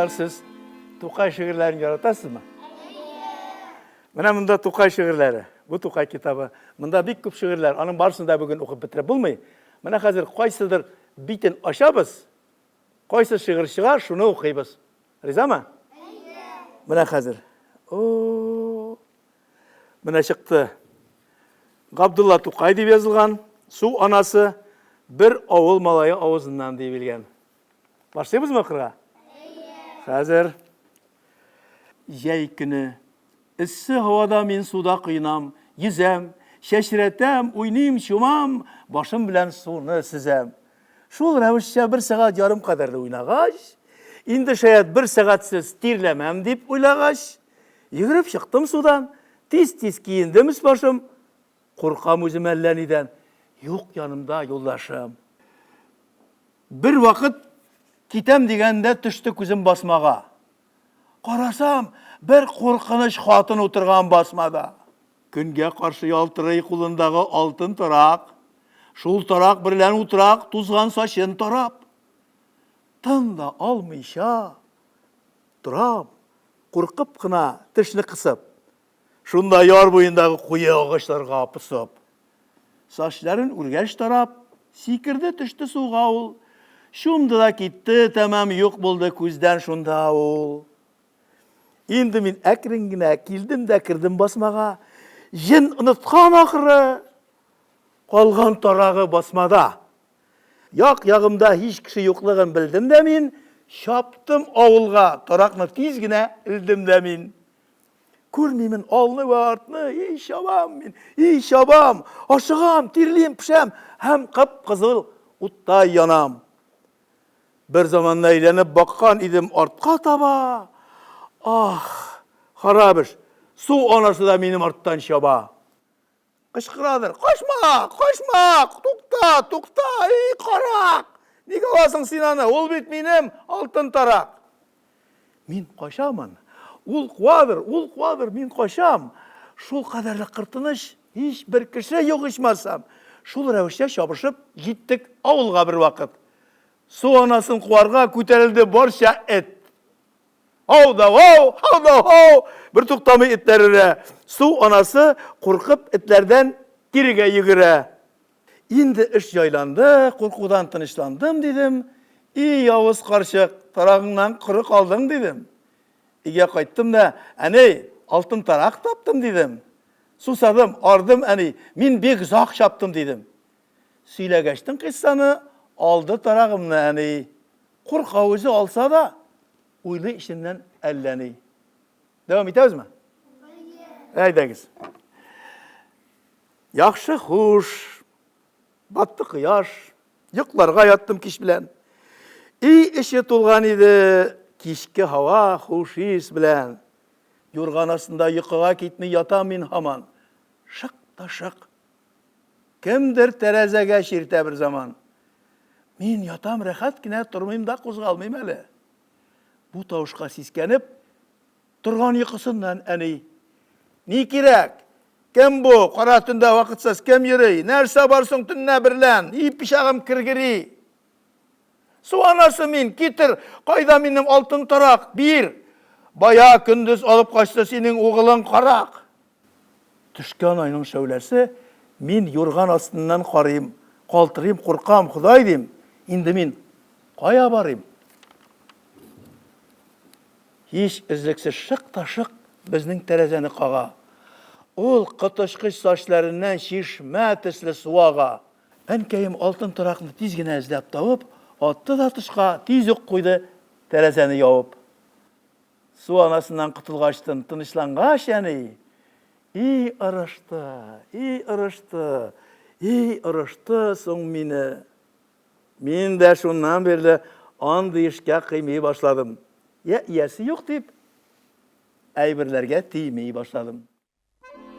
Балалар, сіз Тукай шигырьләрен яратасызмы? Менә монда Тукай шигырьләре. Бу Тукай китабы. Монда бик күп шигырьләр. Аның барысын да бүген укып бетереп булмый. Менә хәзер кайсыдыр битен ачабыз. Кайсы шигырь чыгар, шуны укыйбыз. Ризамы? Менә хәзер. Менә чыкты. Габдулла Тукай дип язылган. Су анасы bir авыл малайы авызыннан дип белгән. Башлыйбызмы укырга? Хәзер. Җәй көне иссе һавада мин суда кыйнам, йөзәм, шәшрәтәм, уйныйм, чумам, башым белән суны сизәм. Шул рәвешчә 1 сәгать ярым кадәрле уйнагач, инде шаят 1 сәгатьсез тирләмәм дип уйлагач, йөгереп чыктым судан, тиз-тиз киендем башым, куркам үзем әллә нидән, юк янымда юлдашым. Bir вакыт китәм дигәндә төште күзем басмага. Карасам, bir куркыныч хатын утырган басмада. Көнгә каршы ялтырый кулындагы алтын тарак. Шул тарак берлән утырак тузган сачын тарап. Тын да алмыйча торам, куркып кына тешне кысып. Шунда яр буендагы куе агачларга пысып. Сачларын үргәч тарап, сикерде төште суга ул. Шунда да китте, тәмам юк булды күздән шунда ул. Инде мин әкрен генә килдем дә кирдем басмага. Җен оныткан ахыры. Калган тарагы басмада. Як-ягымда һич кеше юклыгын белдем дә мин, чаптым авылга, таракны тиз генә илдем дә мин. Күрмимен алны ва артны, и шабам мин, и шабам, ашыгам, тирлим, пешәм, һәм кып-кызыл утта янам. Bir zamanla әйләнеп баккан идем артка таба. Ах, харабыш, су анасы да минем арттан чаба. Кычкырадыр, качма, качма, тукта, тукта, ей карак. Нигә аласың син аны? Ул бит минем алтын тарак. Мин качамын. Ул куадыр, мин качам. Шул кадәрле кыртыныч, һич бер кеше юк ичмасам. Шул рәвешчә чабышып җиттек авылга bir вакыт. Су анасын куарга күтәрелде барча эт. Хау, bir туктамый этләре. Су анасы куркып этләрдән кирегә йөгерә. Инде эш яйланды, куркудан тынычландым дидем. И явыз карчык, тарагыңнан кыры калдың дидем. Игә кайттым да, әни, алтын тарак таптым дидем. Сусадым, ардым, әни, мин бик зак чаптым дидем. Сөйләгәчтен кыссаны aldı tarağımны әни. Курка өзі алса да, уйлы ішіннен әлләни. Devam etəyiz mi? Әйдәгіз. Яхшы хуш, батты кыяш, йокларга яттым киш белән. И іші тулган иде, кишке һава хуш ис белән. Юрган астында йокыга китми ятам мин һаман. Шык та шык. Кемдер тәрәзәгә чиртә bir zaman. Мин ятам рәхәт кенә тормыйм да кузгалмыйм әле. Бу тавышка сискәнеп, торган йокысыннан әни. Ни кирәк? Кем бу? Кара төндә вакытсыз кем йөри? Нәрсә барсың төннә берлән? И пишагым киргери. Су анасы мин, китер, кайда минем алтын тарак? Бир. Бая көндез алып качты синең угылың карак. Төшкән айның шәүләсе, мин юрган астыннан карыйм, калтырыйм, куркам, Худай дим. Инде мин кая барыйм? Һич эзлексез шык та шык безнең тәрәзәне кага. Ул кытышкыч сачларыннан чишмә төсле суага. Әнкәем алтын таракны тиз генә эзләп табып, атты да тышка, тиз үк куйды тәрәзәне ябып. Су анасыннан кытылгачтын тынычлангач әни. И ырышты соң мине. Мин дә шуннан бирле анды ишкә кыймый башладым. Иясе юк дип, әйберләргә тимей башладым.